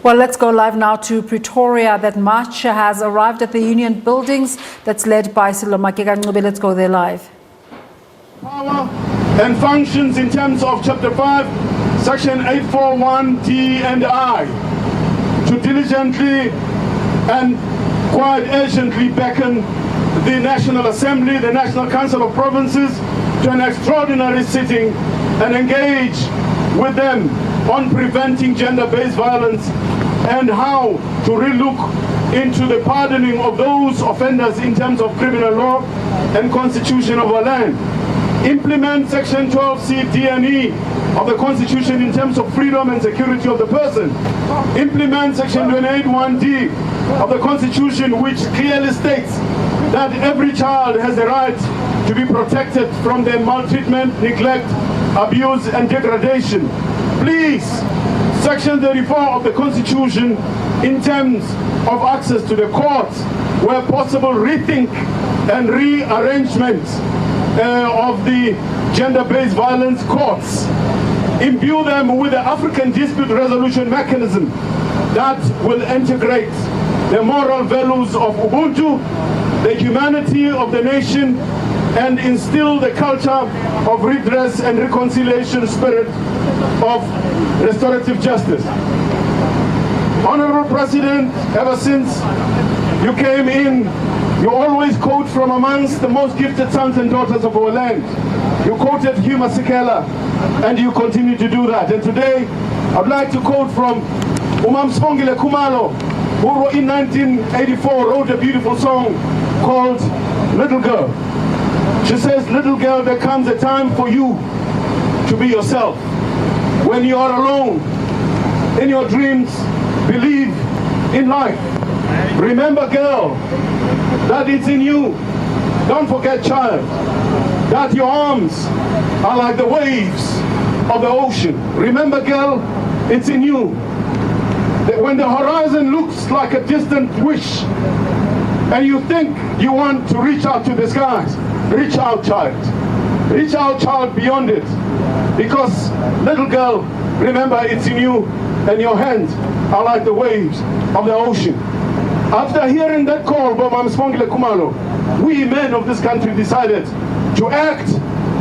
Well, let's go live now to Pretoria. That march has arrived at the Union buildings. That's led by Silo Makeka. Let's go there live. Power and functions in terms of Chapter 5, Section 841 D and I, to diligently and quite urgently beckon the National Assembly, the National Council of Provinces, to an extraordinary sitting and engage with them on preventing gender-based violence and how to relook into the pardoning of those offenders in terms of criminal law and constitution of our land. Implement Section 12C, D and E of the Constitution in terms of freedom and security of the person. Implement Section 28(1)D of the Constitution, which clearly states that every child has the right to be protected from their maltreatment, neglect, abuse and degradation. Please, Section 34 of the Constitution in terms of access to the courts, where possible rethink and rearrangement of the gender-based violence courts. Imbue them with the African dispute resolution mechanism that will integrate the moral values of Ubuntu, the humanity of the nation, and instill the culture of redress and reconciliation spirit of restorative justice. Honorable President, ever since you came in, you always quote from amongst the most gifted sons and daughters of our land. You quoted Hugh Masekela, and you continue to do that. And today, I'd like to quote from Sibongile Khumalo, who in 1984 wrote a beautiful song called Little Girl. She says, little girl, there comes a time for you to be yourself. When you are alone in your dreams, believe in life. Remember, girl, that it's in you. Don't forget, child, that your arms are like the waves of the ocean. Remember, girl, it's in you. That when the horizon looks like a distant wish and you think you want to reach out to the skies, reach out, child. Reach out, child, beyond it. Because, little girl, remember, it's in you, and your hands are like the waves of the ocean. After hearing that call by Sibongile Khumalo, we men of this country decided to act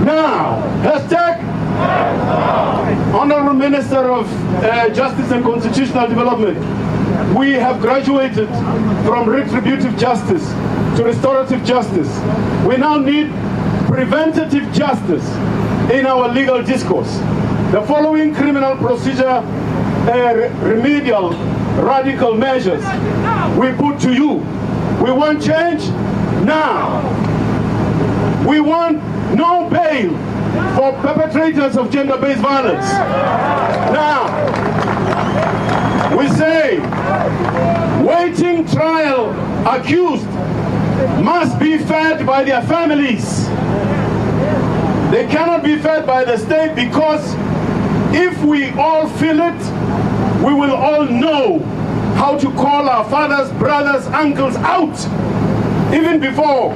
now. Hashtag Honorable Minister of Justice and Constitutional Development. We have graduated from retributive justice to restorative justice. We now need preventative justice in our legal discourse. The following criminal procedure remedial radical measures we put to you. We want change now. We want no bail for perpetrators of gender-based violence. Now, we say, waiting trial accused must be fed by their families. They cannot be fed by the state, because if we all feel it, we will all know how to call our fathers, brothers, uncles out, even before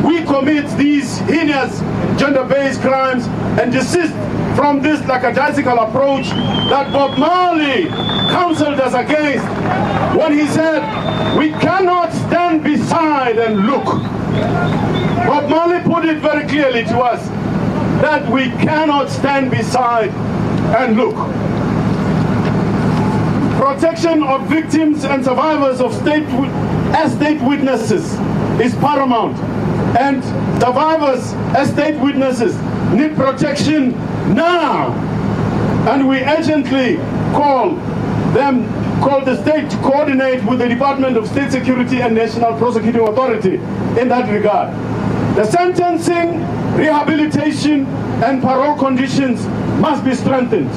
we commit these heinous gender-based crimes, and desist from this lackadaisical approach that Bob Marley counseled us against when he said, we cannot stand beside and look. Bob Marley put it very clearly to us that we cannot stand beside and look. Protection of victims and survivors of as state witnesses is paramount, and survivors as state witnesses need protection now. And we urgently call the state to coordinate with the Department of State Security and National Prosecuting Authority in that regard. The sentencing, rehabilitation, and parole conditions must be strengthened.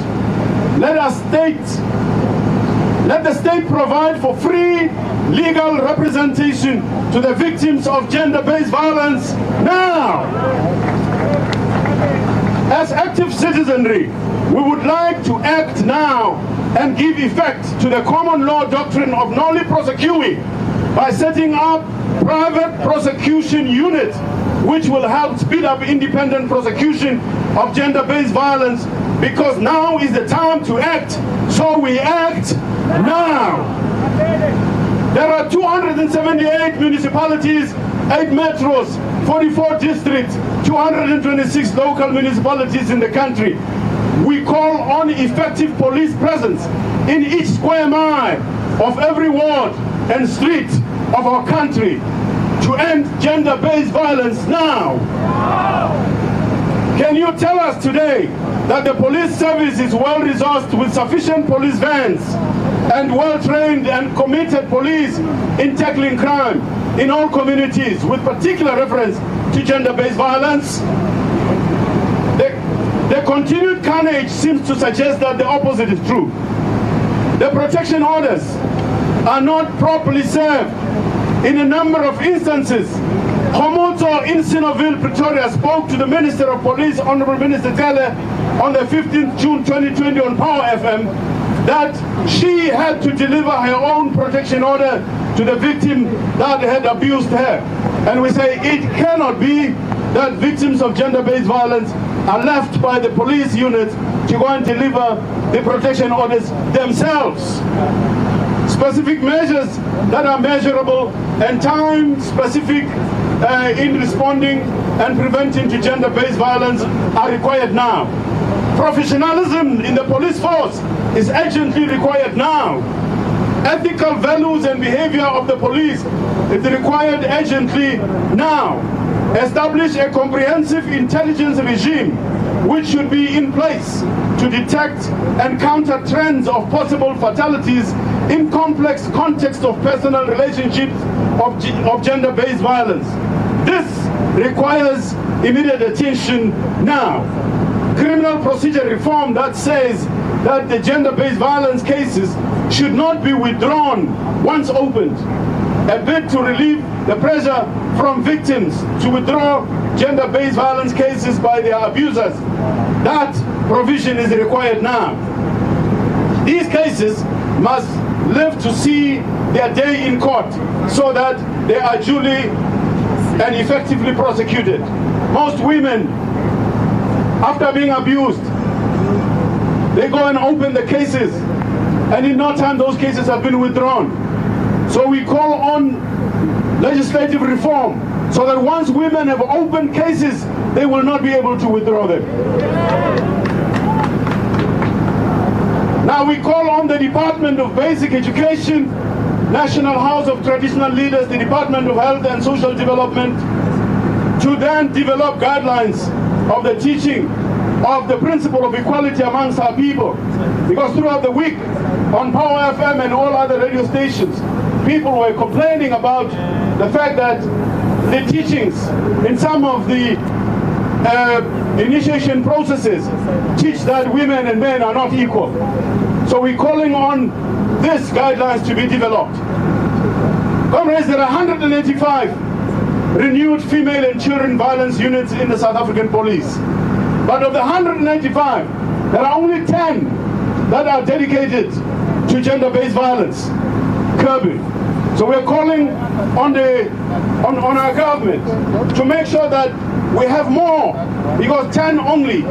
Let the state provide for free legal representation to the victims of gender-based violence now. As active citizenry, we would like to act now and give effect to the common law doctrine of noli prosequi by setting up private prosecution unit, which will help speed up independent prosecution of gender-based violence, because now is the time to act. So we act now. got 278 municipalities, 8 metros, 44 districts, 226 local municipalities in the country. We call on effective police presence in each square mile of every ward and street of our country to end gender-based violence now. Can you tell us today that the police service is well-resourced with sufficient police vans and well-trained and committed police in tackling crime in all communities, with particular reference to gender-based violence? The continued carnage seems to suggest that the opposite is true. The protection orders are not properly served. In a number of instances, Homoto in Sinoville, Pretoria, spoke to the Minister of Police, Honorable Minister Cassel, on the 15th June 2020 on Power FM, that she had to deliver her own protection order to the victim that had abused her. And we say it cannot be that victims of gender-based violence are left by the police unit to go and deliver the protection orders themselves. Specific measures that are measurable and time-specific in responding and preventing to gender-based violence are required now. Professionalism in the police force is urgently required now. Ethical values and behavior of the police is required urgently now. Establish a comprehensive intelligence regime which should be in place to detect and counter trends of possible fatalities in complex context of personal relationships of gender-based violence. This requires immediate attention now. Criminal procedure reform that says that the gender-based violence cases should not be withdrawn once opened. A bid to relieve the pressure from victims to withdraw gender-based violence cases by their abusers. That provision is required now. These cases must live to see their day in court so that they are duly and effectively prosecuted. Most women, after being abused, they go and open the cases, and in no time those cases have been withdrawn. So we call on legislative reform so that once women have opened cases, they will not be able to withdraw them. Now we call on the Department of Basic Education, National House of Traditional Leaders, the Department of Health and Social Development to then develop guidelines of the teaching of the principle of equality amongst our people. Because throughout the week on Power FM and all other radio stations, people were complaining about the fact that the teachings in some of the initiation processes teach that women and men are not equal. So we're calling on these guidelines to be developed. Comrades, there are 185 renewed female and children violence units in the South African police. But of the 185, there are only 10 that are dedicated to gender-based violence curbing. So we're calling on our government to make sure that we have more, because 10 only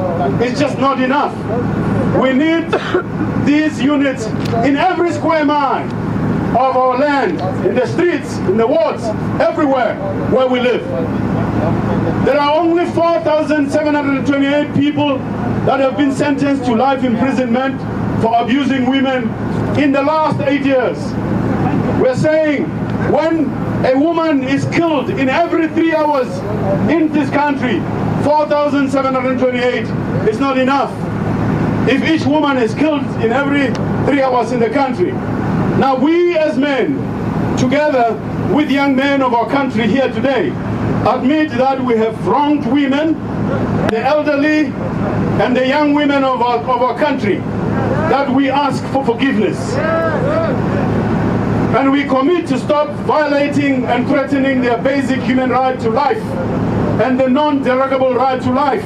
is just not enough. We need these units in every square mile of our land, in the streets, in the wards, everywhere where we live. There are only 4,728 people that have been sentenced to life imprisonment for abusing women in the last 8 years. We're saying when a woman is killed in every 3 hours in this country, 4,728 is not enough. If each woman is killed in every 3 hours in the country. Now we as men, together with young men of our country here today, admit that we have wronged women, the elderly, and the young women of our country, that we ask for forgiveness. And we commit to stop violating and threatening their basic human right to life and the non-derogable right to life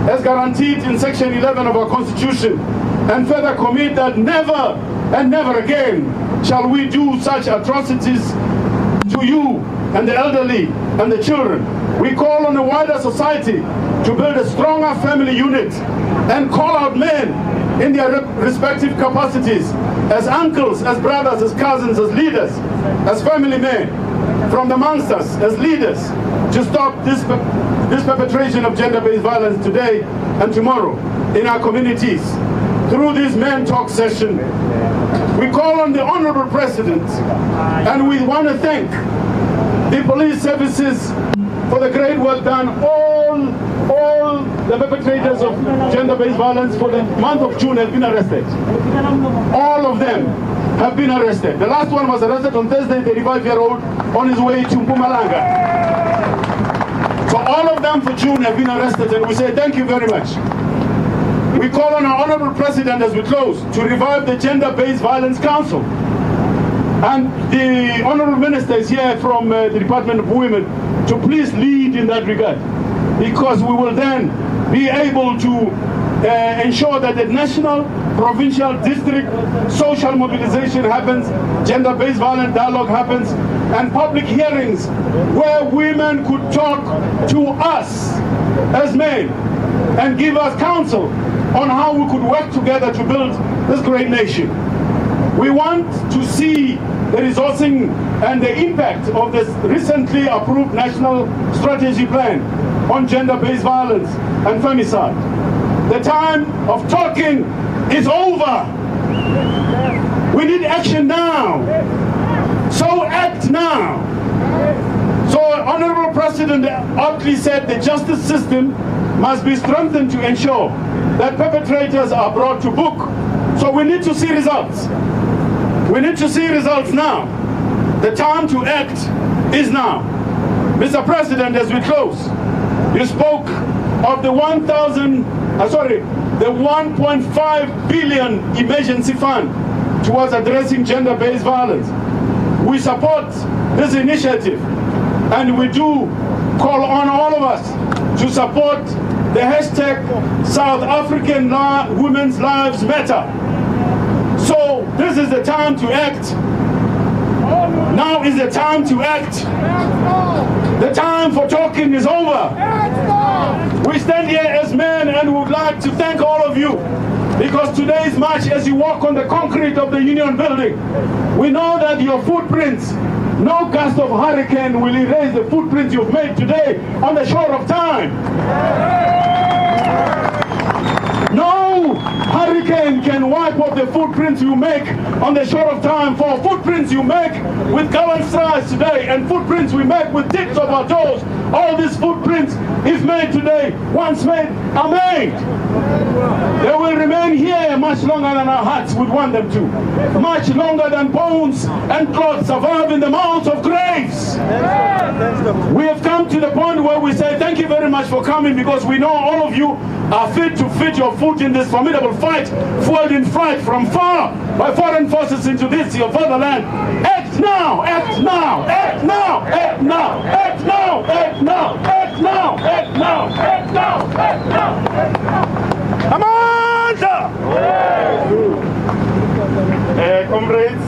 as guaranteed in Section 11 of our Constitution, and further commit that never and never again shall we do such atrocities to you and the elderly and the children. We call on the wider society to build a stronger family unit and call out men in their respective capacities as uncles, as brothers, as cousins, as leaders, as family men, from amongst us, as leaders, to stop this perpetration of gender-based violence today and tomorrow in our communities. Through this Man Talk session, we call on the Honorable President, and we want to thank the police services for the great work done. All the perpetrators of gender-based violence for the month of June have been arrested. All of them have been arrested. The last one was arrested on Thursday, 35-year-old, on his way to Mpumalanga. So all of them for June have been arrested, and we say thank you very much. We call on our Honorable President as we close to revive the Gender-Based Violence Council. And the Honorable Minister is here from the Department of Women to please lead in that regard, because we will then be able to ensure that the national, provincial, district social mobilization happens, gender-based violence dialogue happens, and public hearings where women could talk to us as men and give us counsel on how we could work together to build this great nation. We want to see the resourcing and the impact of this recently approved national strategy plan on gender-based violence and femicide. The time of talking is over. We need action now. So act now. So Honorable President aptly said the justice system must be strengthened to ensure that perpetrators are brought to book. So we need to see results. We need to see results now. The time to act is now. Mr. President, as we close, you spoke of the 1.5 billion emergency fund towards addressing gender-based violence. We support this initiative, and we do call on all of us to support the hashtag South African Women's Lives Matter. So this is the time to act. Now is the time to act. The time for talking is over. We stand here as men and would like to thank all of you, because today's march, as you walk on the concrete of the Union building, we know that your footprints, no gust of hurricane will erase the footprints you've made today on the shore of time. No hurricane can wipe off the footprints you make on the shore of time. For footprints you make with gallant strides today, and footprints we make with tips of our toes, all these footprints, if made today, once made, are made. They will remain here much longer than our hearts would want them to. Much longer than bones and cloth survive in the mounds of graves. We have come to the point where we say thank you very much for coming, because we know all of you are fit to fit your foot in this formidable fight, fueled in fright from far by foreign forces into this, your fatherland. Act now! Act now! Act now! Act now! Act now! Act now! Act now! Act now! Act now! Act now! Act now! Amanda! Comrades,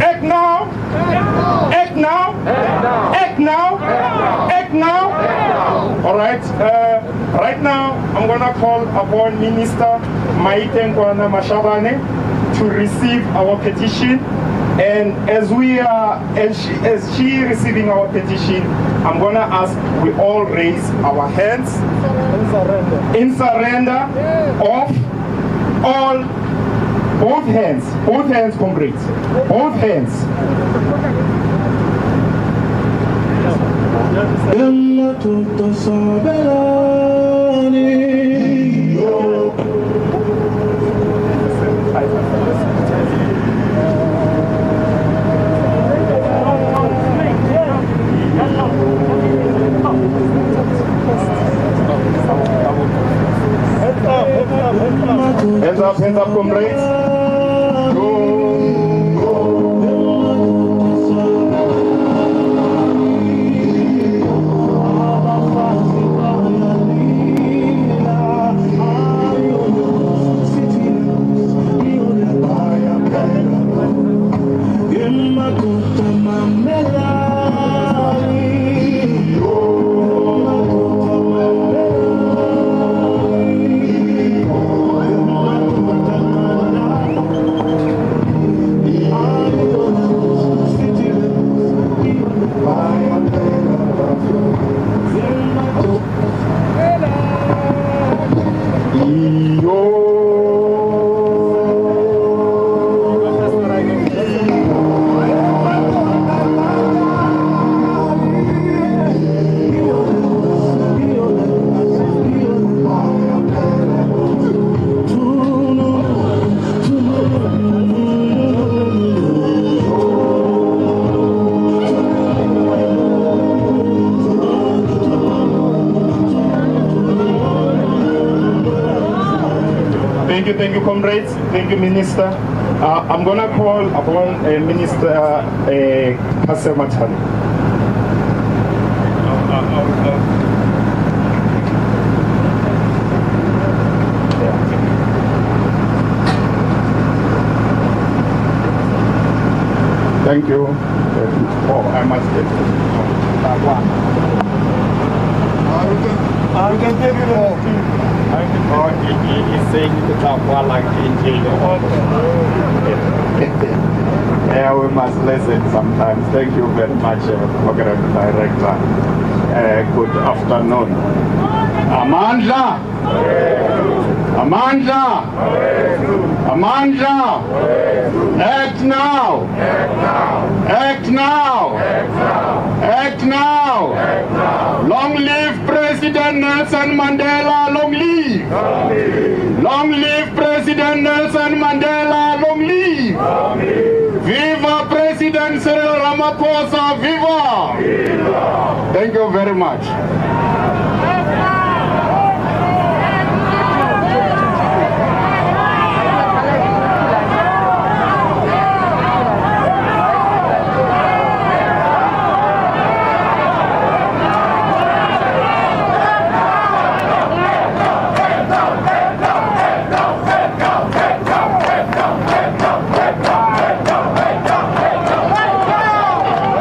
act now! Act now! Act now! Act now! All right. Right now, I'm going to call upon Minister Maite Mashabane to receive our petition. And as she receiving our petition, I'm going to ask we all raise our hands in surrender of all, both hands, comrades, both hands. Hands up, comrades. you, comrades. Thank you, Minister. I'm going to call upon Minister Cassel Mathale. Thank you. Oh, I must get that one. You can take it off. He's saying the top one like in jail. Yeah, we must listen sometimes. Thank you very much, Program Director. Good afternoon. Amandla! Amandla! Amandla! Act now! Act now! Act now! Long live President Nelson Mandela! Long live! Long live President Nelson Mandela! Long live! Viva President Cyril Ramaphosa! Viva! Thank you very much.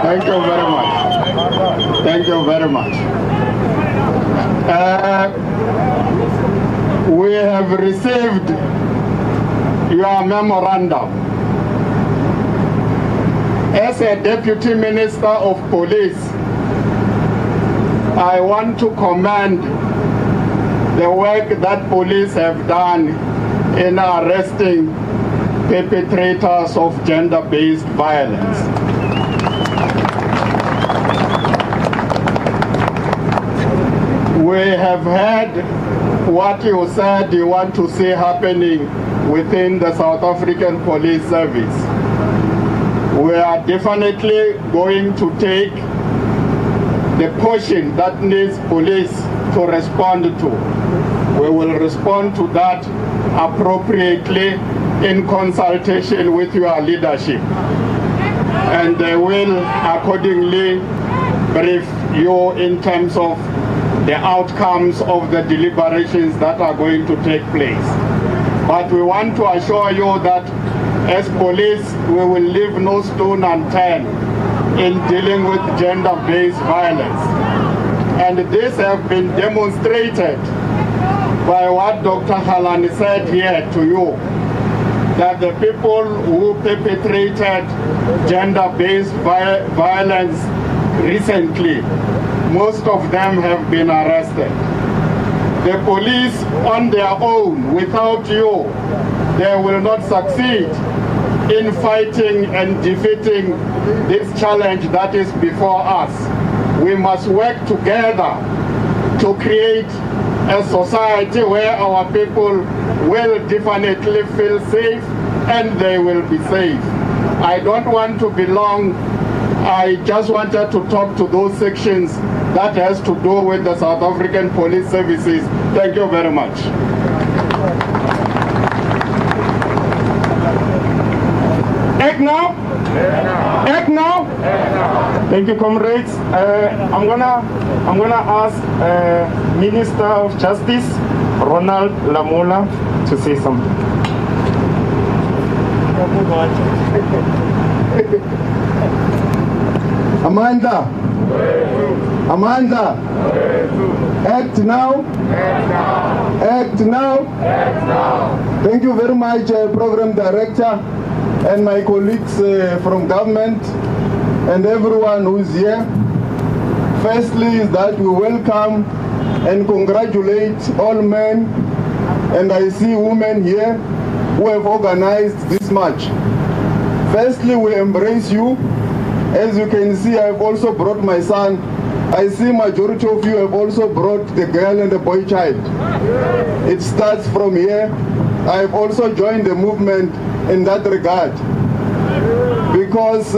Thank you very much. Thank you very much. We have received your memorandum. As a Deputy Minister of Police, I want to commend the work that police have done in arresting perpetrators of gender-based violence. We have heard what you said you want to see happening within the South African Police Service. We are definitely going to take the portion that needs police to respond to. We will respond to that appropriately in consultation with your leadership. And they will accordingly brief you in terms of the outcomes of the deliberations that are going to take place. But we want to assure you that as police, we will leave no stone unturned in dealing with gender-based violence. And this has been demonstrated by what Dr. Halani said here to you, that the people who perpetrated gender-based violence recently, most of them have been arrested. The police on their own, without you, they will not succeed in fighting and defeating this challenge that is before us. We must work together to create a society where our people will definitely feel safe and they will be safe. I don't want to be long. I just wanted to talk to those sections that has to do with the South African Police Services. Thank you very much. Act now? Act now? Thank you, comrades. I'm gonna ask Minister of Justice, Ronald Lamola, to say something. Amanda, Amanda, act now, act now. Thank you very much, Program Director, and my colleagues from government, and everyone who is here. Firstly, is that we welcome and congratulate all men, and I see women here who have organized this march. Firstly, we embrace you. As you can see, I have also brought my son. I see majority of you have also brought the girl and the boy child. It starts from here. I have also joined the movement in that regard, because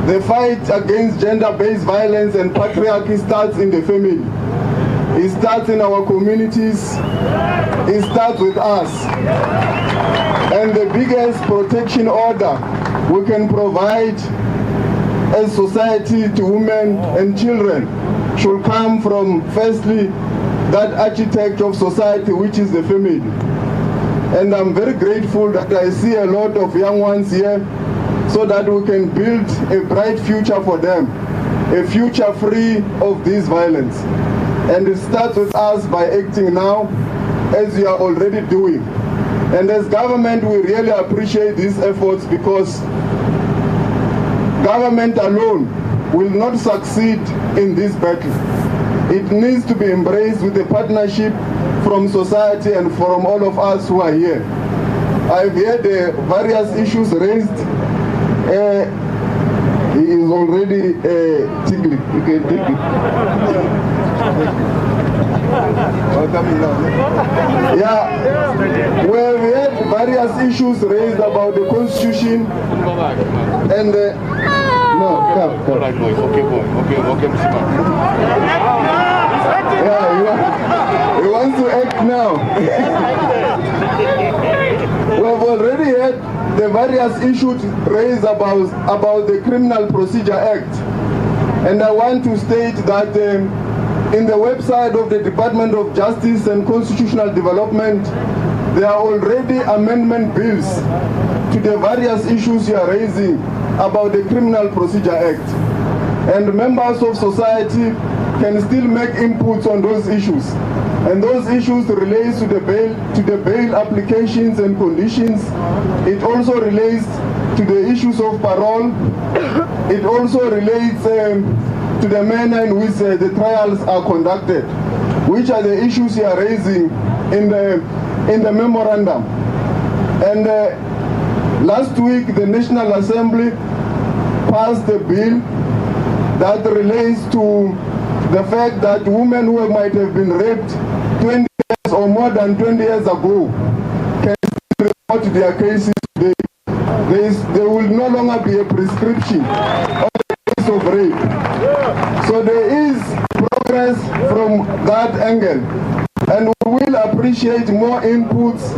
the fight against gender-based violence and patriarchy starts in the family. It starts in our communities. It starts with us. And the biggest protection order we can provide as society to women and children should come from, firstly, that architect of society, which is the family. And I'm very grateful that I see a lot of young ones here so that we can build a bright future for them, a future free of this violence. And it starts with us by acting now, as we are already doing. And as government, we really appreciate these efforts because government alone will not succeed in this battle. It needs to be embraced with a partnership from society and from all of us who are here. I've heard various issues raised. He is already tickling. You can take it. Welcome now. Yeah, well, we had various issues raised about the constitution and no, come. Okay, boy. Okay, Mr. Yeah, he wants to act now. We have already had the various issues raised about the Criminal Procedure Act, and I want to state that in the website of the Department of Justice and Constitutional Development, there are already amendment bills to the various issues you are raising about the Criminal Procedure Act. And members of society can still make inputs on those issues. And those issues relate to the bail applications and conditions. It also relates to the issues of parole. It also relates to the manner in which the trials are conducted, which are the issues you are raising in the memorandum. And last week, the National Assembly passed a bill that relates to the fact that women who might have been raped 20 years or more than 20 years ago can report their cases today. There will no longer be a prescription of the case of rape. So there is progress from that angle. And we will appreciate more inputs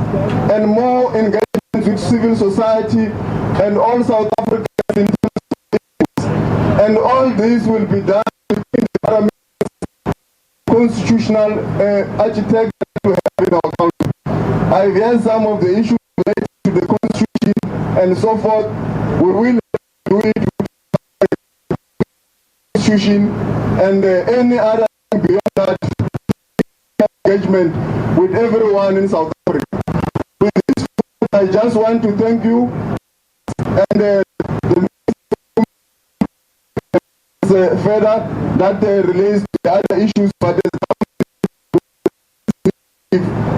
and more engagement with civil society and all South Africans in terms of issues. And all this will be done within the constitutional architect to have in our country. I've heard some of the issues related to the constitution and so forth. We will do it with the constitution and any other thing beyond that engagement with everyone in South Africa. With this, I just want to thank you and the further that relates to the other issues, but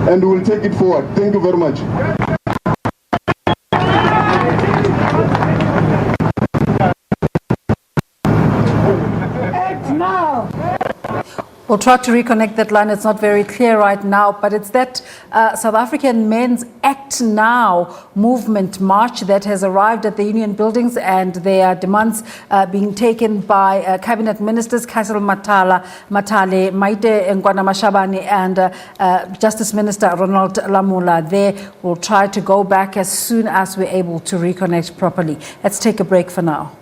and we'll take it forward. Thank you very much. Act now. We'll try to reconnect that line. It's not very clear right now, but it's that South African Men's Act Now movement march that has arrived at the union buildings, and their demands being taken by Cabinet Ministers Cassel Mathale, Maite Nkwana Mashabane, and Justice Minister Ronald Lamula. There, we'll try to go back as soon as we're able to reconnect properly. Let's take a break for now.